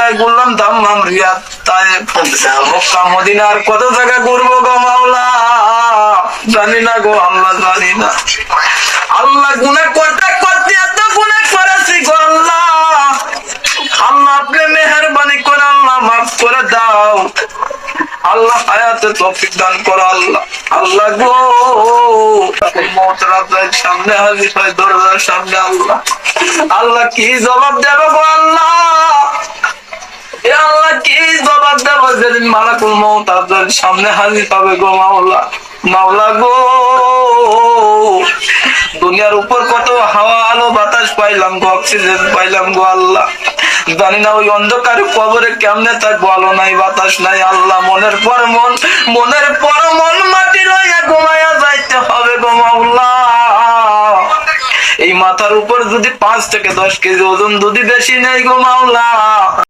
জায়গায় ঘুরলাম, দাম্মাম, রিয়াদ, তায়েফ, মক্কা, মদিনা, আর কত জায়গা ঘুরবো গো মাওলা, জানি না গো আল্লাহ, জানি না। আল্লাহ গুনাহ করতে করতে এত গুনাহ করেছি গো আল্লাহ, আল্লাহ আপনি মেহেরবানি করে আল্লাহ মাফ করে দাও আল্লাহ, হায়াতে তৌফিক দান করো আল্লাহ। আল্লাহ গো মওত রাতের সামনে হাজির হয় দরজার সামনে, আল্লাহ আল্লাহ কি জবাব দেব গো আল্লাহ, এ আল্লাহ কি জবাব দেব যেদিন মালাকুল মওত আপনার সামনে হাজির হবে গো মাওলা। মাওলা গো দুনিয়ার উপর কত হাওয়া আলো বাতাস পাইলাম গো, অক্সিজেন পাইলাম গো আল্লাহ, জানি না ওই অন্ধকার কবরে কেমনে থাকবো, আলো নাই বাতাস নাই আল্লাহ, মনের পর মন মাটি লইয়া ঘুমাইয়া যাইতে হবে গো মাওলা। এই মাথার উপর যদি 5 থেকে 10 কেজি ওজন যদি বেশি নেই গো মাওলা,